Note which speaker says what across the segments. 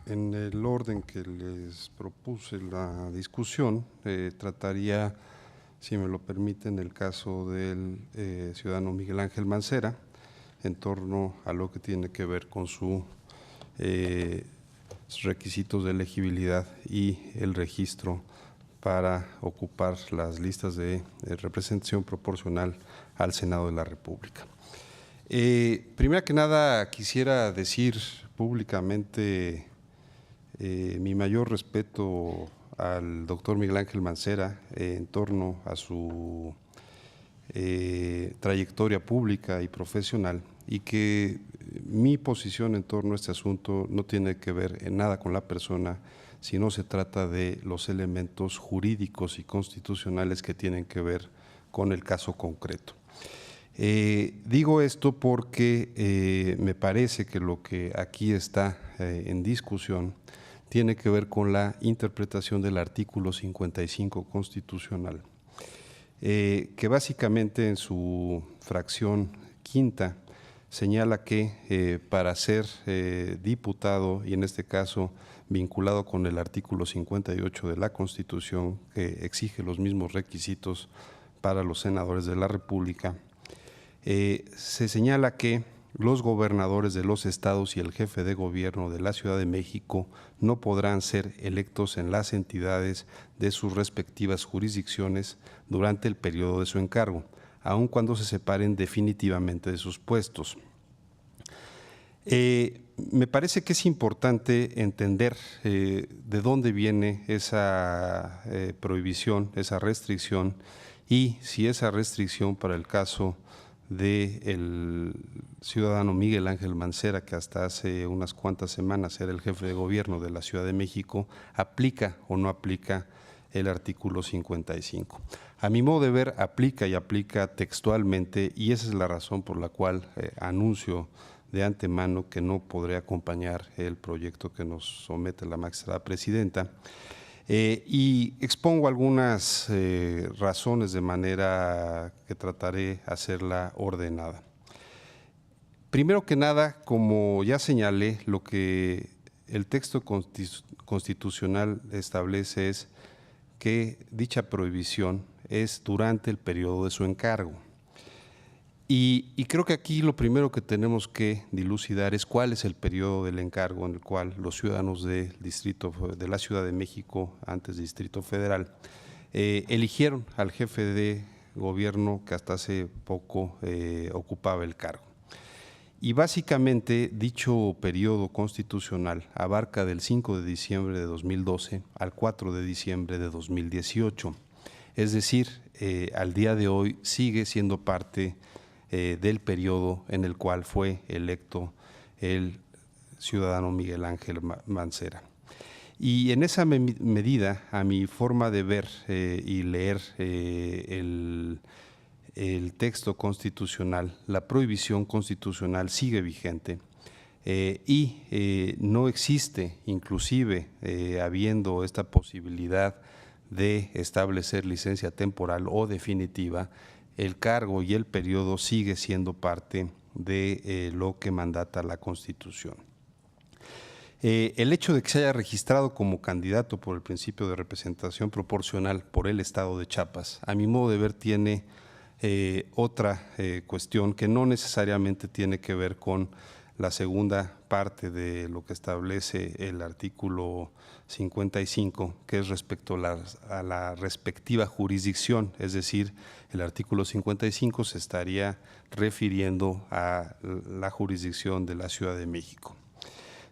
Speaker 1: En el orden que les propuse la discusión, trataría, si me lo permiten, el caso del ciudadano Miguel Ángel Mancera, en torno a lo que tiene que ver con sus requisitos de elegibilidad y el registro para ocupar las listas de representación proporcional al Senado de la República. Primero que nada, quisiera decir públicamente mi mayor respeto al doctor Miguel Ángel Mancera en torno a su trayectoria pública y profesional, y que mi posición en torno a este asunto no tiene que ver en nada con la persona, sino se trata de los elementos jurídicos y constitucionales que tienen que ver con el caso concreto. Digo esto porque me parece que lo que aquí está en discusión tiene que ver con la interpretación del artículo 55 constitucional, que básicamente en su fracción quinta señala que para ser diputado, y en este caso vinculado con el artículo 58 de la Constitución, que exige los mismos requisitos para los senadores de la República, se señala que los gobernadores de los estados y el jefe de gobierno de la Ciudad de México no podrán ser electos en las entidades de sus respectivas jurisdicciones durante el periodo de su encargo, aun cuando se separen definitivamente de sus puestos. Me parece que es importante entender de dónde viene esa prohibición, esa restricción, y si esa restricción para el caso del ciudadano Miguel Ángel Mancera, que hasta hace unas cuantas semanas era el jefe de gobierno de la Ciudad de México, aplica o no aplica el artículo 55. A mi modo de ver, aplica y aplica textualmente, y esa es la razón por la cual anuncio de antemano que no podré acompañar el proyecto que nos somete la magistrada presidenta. Y expongo algunas razones de manera que trataré hacerla ordenada. Primero que nada, como ya señalé, lo que el texto constitucional establece es que dicha prohibición es durante el periodo de su encargo. Y creo que aquí lo primero que tenemos que dilucidar es cuál es el periodo del encargo en el cual los ciudadanos del distrito de la Ciudad de México, antes Distrito Federal, eligieron al jefe de gobierno que hasta hace poco ocupaba el cargo. Y básicamente dicho periodo constitucional abarca del 5 de diciembre de 2012 al 4 de diciembre de 2018. Es decir, al día de hoy sigue siendo parte del periodo en el cual fue electo el ciudadano Miguel Ángel Mancera. Y en esa medida, a mi forma de ver y leer el texto constitucional, la prohibición constitucional sigue vigente y no existe, inclusive habiendo esta posibilidad de establecer licencia temporal o definitiva, el cargo y el periodo sigue siendo parte de lo que mandata la Constitución. El hecho de que se haya registrado como candidato por el principio de representación proporcional por el Estado de Chiapas, a mi modo de ver, tiene otra cuestión que no necesariamente tiene que ver con la segunda parte de lo que establece el artículo 55, que es respecto a la respectiva jurisdicción, es decir, el artículo 55 se estaría refiriendo a la jurisdicción de la Ciudad de México.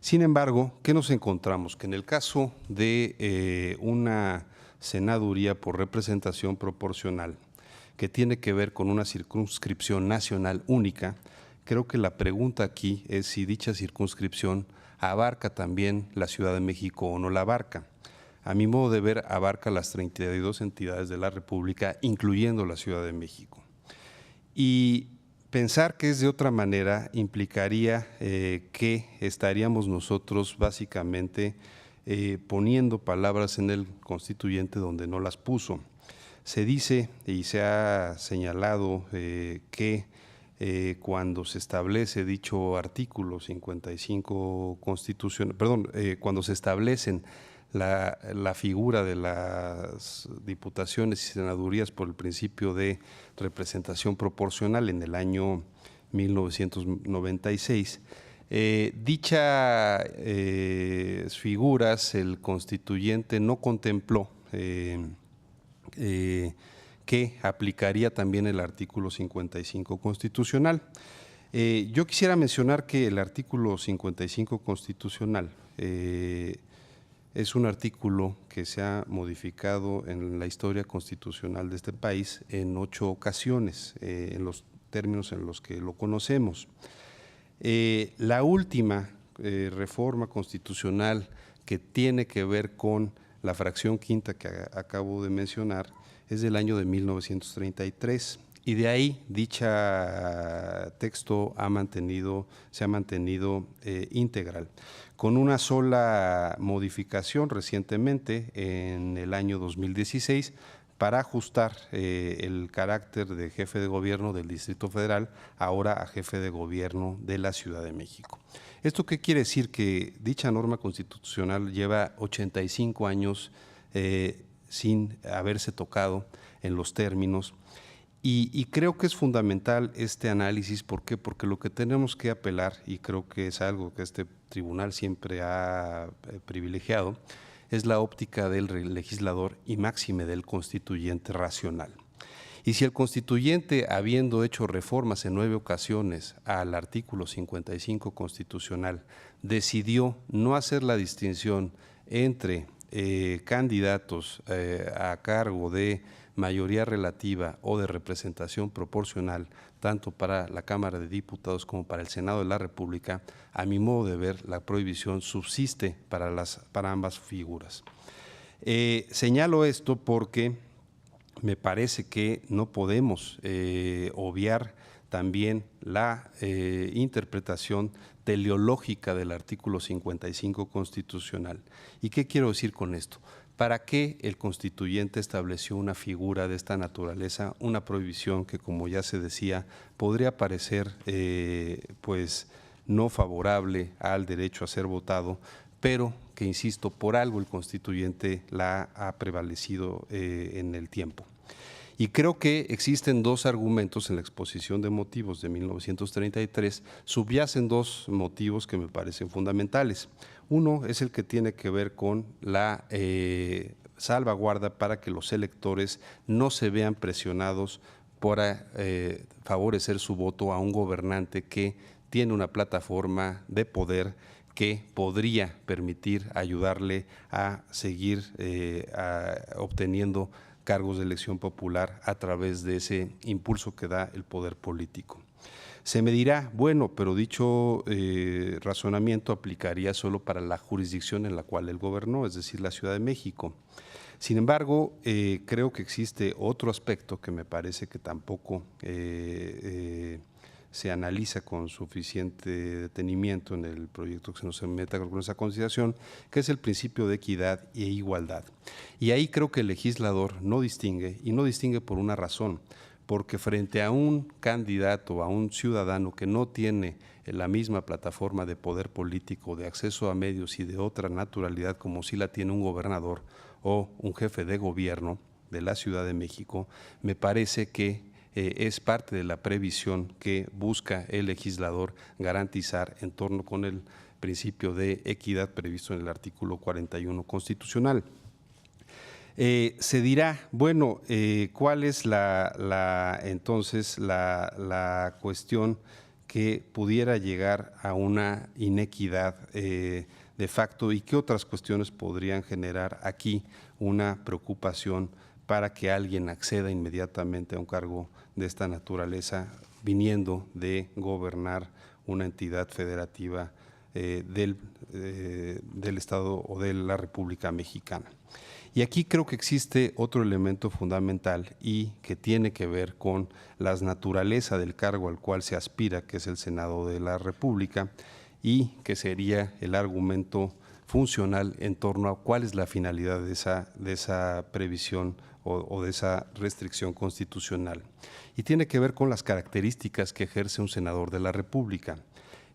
Speaker 1: Sin embargo, ¿qué nos encontramos? Que en el caso de una senaduría por representación proporcional, que tiene que ver con una circunscripción nacional única, creo que la pregunta aquí es si dicha circunscripción abarca también la Ciudad de México o no la abarca. A mi modo de ver, abarca las 32 entidades de la República, incluyendo la Ciudad de México. Y pensar que es de otra manera implicaría que estaríamos nosotros básicamente poniendo palabras en el constituyente donde no las puso. Se dice y se ha señalado que cuando se establece dicho artículo 55 constitucional, perdón, cuando se establecen la figura de las diputaciones y senadurías por el principio de representación proporcional en el año 1996, dichas figuras el constituyente no contempló que aplicaría también el artículo 55 constitucional. Yo quisiera mencionar que el artículo 55 constitucional es un artículo que se ha modificado en la historia constitucional de este país en 8 ocasiones, en los términos en los que lo conocemos. La última reforma constitucional que tiene que ver con la fracción quinta que acabo de mencionar es del año de 1933 y de ahí dicha texto se ha mantenido integral, con una sola modificación recientemente en el año 2016 para ajustar el carácter de jefe de gobierno del Distrito Federal ahora a jefe de gobierno de la Ciudad de México. ¿Esto qué quiere decir? Que dicha norma constitucional lleva 85 años sin haberse tocado en los términos y creo que es fundamental este análisis. ¿Por qué? Porque lo que tenemos que apelar, y creo que es algo que este tribunal siempre ha privilegiado, es la óptica del legislador y máxime del constituyente racional. Y si el constituyente, habiendo hecho reformas en 9 ocasiones al artículo 55 constitucional, decidió no hacer la distinción entre candidatos a cargo de mayoría relativa o de representación proporcional, tanto para la Cámara de Diputados como para el Senado de la República, a mi modo de ver, la prohibición subsiste para ambas figuras. Señalo esto porque me parece que no podemos obviar también la interpretación teleológica del artículo 55 constitucional. ¿Y qué quiero decir con esto? ¿Para qué el constituyente estableció una figura de esta naturaleza, una prohibición que, como ya se decía, podría parecer pues no favorable al derecho a ser votado, pero que, insisto, por algo el constituyente la ha prevalecido en el tiempo? Y creo que existen 2 argumentos en la exposición de motivos de 1933, subyacen 2 motivos que me parecen fundamentales. Uno es el que tiene que ver con la salvaguarda para que los electores no se vean presionados para favorecer su voto a un gobernante que tiene una plataforma de poder que podría permitir ayudarle a seguir obteniendo cargos de elección popular a través de ese impulso que da el poder político. Se me dirá, bueno, pero dicho razonamiento aplicaría solo para la jurisdicción en la cual él gobernó, es decir, la Ciudad de México. Sin embargo, creo que existe otro aspecto que me parece que tampoco se analiza con suficiente detenimiento en el proyecto, que se nos meta con esa consideración, que es el principio de equidad e igualdad. Y ahí creo que el legislador no distingue, y no distingue por una razón, porque frente a un candidato, a un ciudadano que no tiene la misma plataforma de poder político, de acceso a medios y de otra naturalidad como si la tiene un gobernador o un jefe de gobierno de la Ciudad de México, me parece que es parte de la previsión que busca el legislador garantizar en torno con el principio de equidad previsto en el artículo 41 constitucional. Se dirá, bueno, ¿cuál es entonces la cuestión que pudiera llegar a una inequidad de facto y qué otras cuestiones podrían generar aquí una preocupación para que alguien acceda inmediatamente a un cargo de esta naturaleza viniendo de gobernar una entidad federativa del Estado o de la República Mexicana? Y aquí creo que existe otro elemento fundamental y que tiene que ver con la naturaleza del cargo al cual se aspira, que es el Senado de la República, y que sería el argumento funcional en torno a cuál es la finalidad de esa previsión o de esa restricción constitucional. Y tiene que ver con las características que ejerce un senador de la República.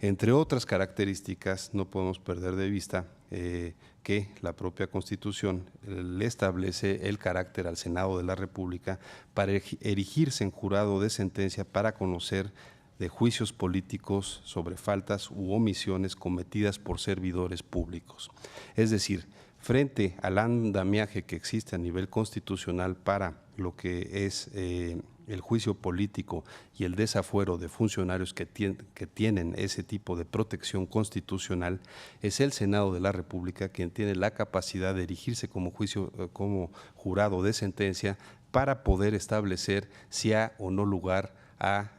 Speaker 1: Entre otras características, no podemos perder de vista que la propia Constitución le establece el carácter al Senado de la República para erigirse en jurado de sentencia para conocer de juicios políticos sobre faltas u omisiones cometidas por servidores públicos. Es decir, frente al andamiaje que existe a nivel constitucional para lo que es el juicio político y el desafuero de funcionarios que tienen ese tipo de protección constitucional, es el Senado de la República quien tiene la capacidad de erigirse como jurado de sentencia para poder establecer si ha o no lugar a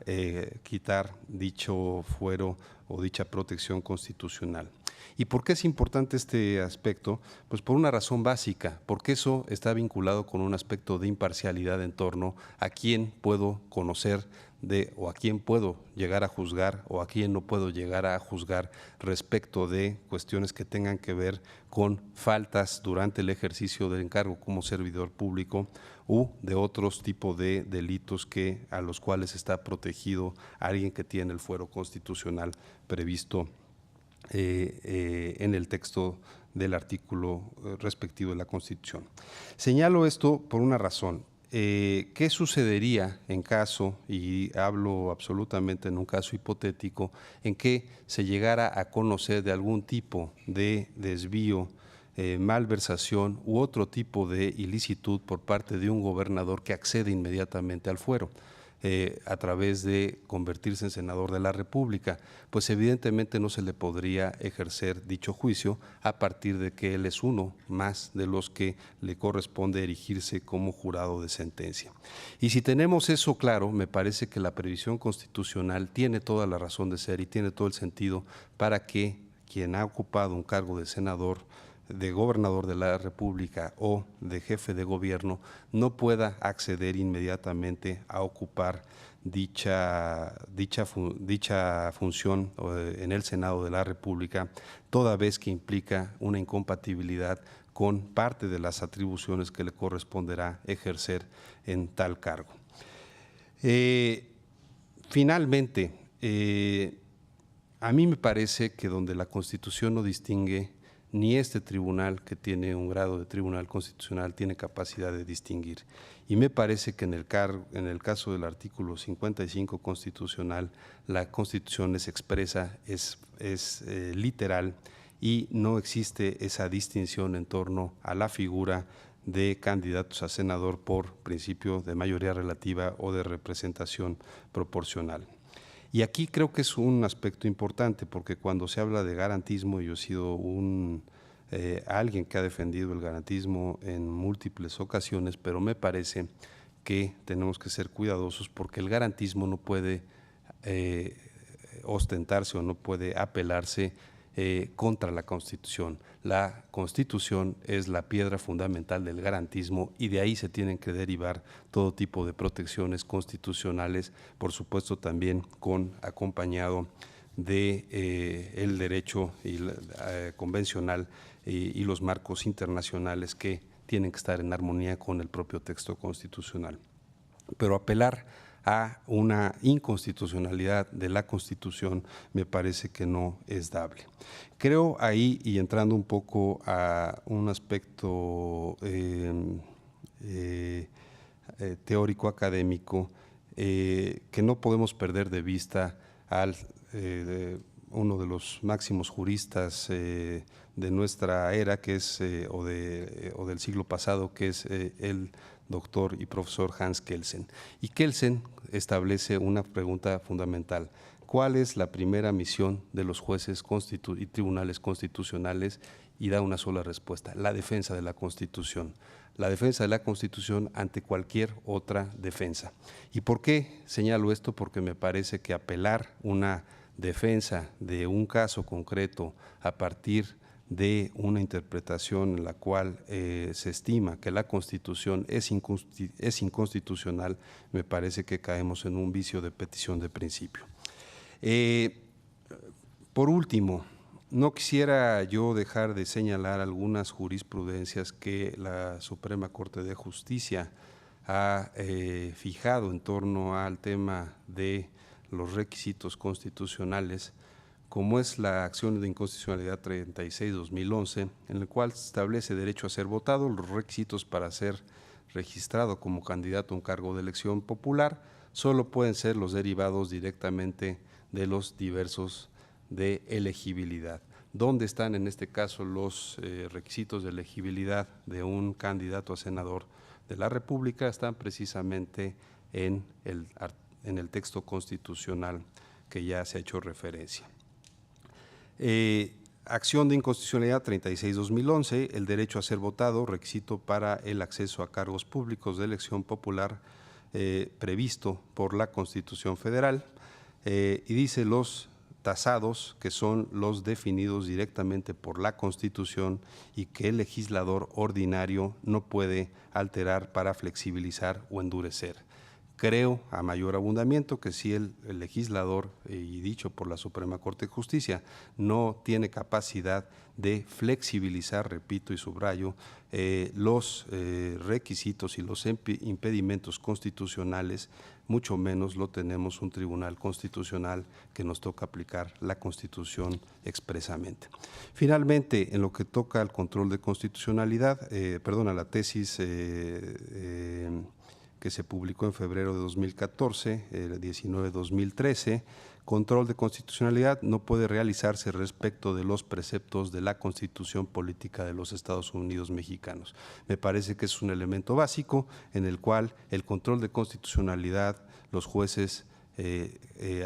Speaker 1: quitar dicho fuero o dicha protección constitucional. ¿Y por qué es importante este aspecto? Pues por una razón básica, porque eso está vinculado con un aspecto de imparcialidad en torno a quién puedo conocer o a quién puedo llegar a juzgar o a quién no puedo llegar a juzgar respecto de cuestiones que tengan que ver con faltas durante el ejercicio del encargo como servidor público u de otros tipos de delitos a los cuales está protegido alguien que tiene el fuero constitucional previsto en el texto del artículo respectivo de la Constitución. Señalo esto por una razón. ¿Qué sucedería en caso, y hablo absolutamente en un caso hipotético, en que se llegara a conocer de algún tipo de desvío, malversación u otro tipo de ilicitud por parte de un gobernador que accede inmediatamente al fuero? A través de convertirse en senador de la República, pues evidentemente no se le podría ejercer dicho juicio a partir de que él es uno más de los que le corresponde erigirse como jurado de sentencia. Y si tenemos eso claro, me parece que la previsión constitucional tiene toda la razón de ser y tiene todo el sentido para que quien ha ocupado un cargo de senador, de gobernador de la República o de jefe de gobierno no pueda acceder inmediatamente a ocupar dicha función en el Senado de la República, toda vez que implica una incompatibilidad con parte de las atribuciones que le corresponderá ejercer en tal cargo. Finalmente, a mí me parece que donde la Constitución no distingue, ni este tribunal, que tiene un grado de tribunal constitucional, tiene capacidad de distinguir. Y me parece que en el caso del artículo 55 constitucional, la Constitución es expresa, es literal, y no existe esa distinción en torno a la figura de candidatos a senador por principio de mayoría relativa o de representación proporcional. Y aquí creo que es un aspecto importante, porque cuando se habla de garantismo, yo he sido alguien que ha defendido el garantismo en múltiples ocasiones, pero me parece que tenemos que ser cuidadosos porque el garantismo no puede ostentarse o no puede apelarse contra la Constitución. La Constitución es la piedra fundamental del garantismo y de ahí se tienen que derivar todo tipo de protecciones constitucionales, por supuesto también acompañado de el derecho convencional y los marcos internacionales que tienen que estar en armonía con el propio texto constitucional. Pero apelar a una inconstitucionalidad de la Constitución me parece que no es dable. Creo ahí, y entrando un poco a un aspecto teórico académico, que no podemos perder de vista al uno de los máximos juristas de nuestra era, que es o del siglo pasado, que es el doctor y profesor Hans Kelsen. Y Kelsen establece una pregunta fundamental: ¿cuál es la primera misión de los jueces y tribunales constitucionales? Y da una sola respuesta: la defensa de la Constitución. La defensa de la Constitución ante cualquier otra defensa. ¿Y por qué señalo esto? Porque me parece que apelar una defensa de un caso concreto a partir de una interpretación en la cual se estima que la Constitución es inconstitucional, me parece que caemos en un vicio de petición de principio. Por último, No quisiera yo dejar de señalar algunas jurisprudencias que la Suprema Corte de Justicia ha fijado en torno al tema de los requisitos constitucionales, como es la acción de inconstitucionalidad 36-2011, en el cual se establece derecho a ser votado, los requisitos para ser registrado como candidato a un cargo de elección popular solo pueden ser los derivados directamente de los diversos de elegibilidad. ¿Dónde están en este caso los requisitos de elegibilidad de un candidato a senador de la República? Están precisamente en el texto constitucional que ya se ha hecho referencia. Acción de inconstitucionalidad 36-2011, el derecho a ser votado, requisito para el acceso a cargos públicos de elección popular previsto por la Constitución Federal, y dice los tasados, que son los definidos directamente por la Constitución y que el legislador ordinario no puede alterar para flexibilizar o endurecer. Creo, a mayor abundamiento, que si el legislador, y dicho por la Suprema Corte de Justicia, no tiene capacidad de flexibilizar, repito y subrayo, los requisitos y los impedimentos constitucionales, mucho menos lo tenemos un tribunal constitucional que nos toca aplicar la Constitución expresamente. Finalmente, en lo que toca al control de constitucionalidad, a la tesis que se publicó en febrero de 2014, el 19-2013, control de constitucionalidad no puede realizarse respecto de los preceptos de la Constitución Política de los Estados Unidos Mexicanos. Me parece que es un elemento básico en el cual el control de constitucionalidad, los jueces,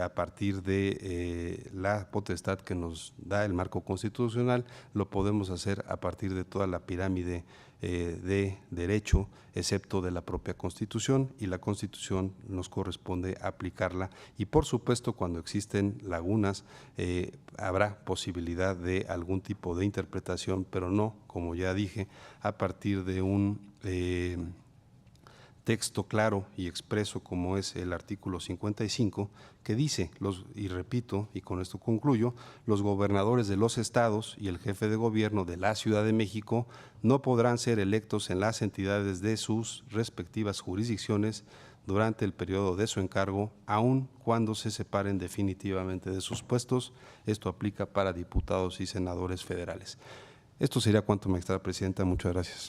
Speaker 1: a partir de la potestad que nos da el marco constitucional, lo podemos hacer a partir de toda la pirámide de derecho, excepto de la propia Constitución, y la Constitución nos corresponde aplicarla, y por supuesto cuando existen lagunas habrá posibilidad de algún tipo de interpretación, pero no, como ya dije, a partir de un texto claro y expreso como es el artículo 55, que dice, y repito, y con esto concluyo, los gobernadores de los estados y el jefe de gobierno de la Ciudad de México no podrán ser electos en las entidades de sus respectivas jurisdicciones durante el periodo de su encargo, aun cuando se separen definitivamente de sus puestos. Esto aplica para diputados y senadores federales. Esto sería cuanto, magistrada presidenta. Muchas gracias.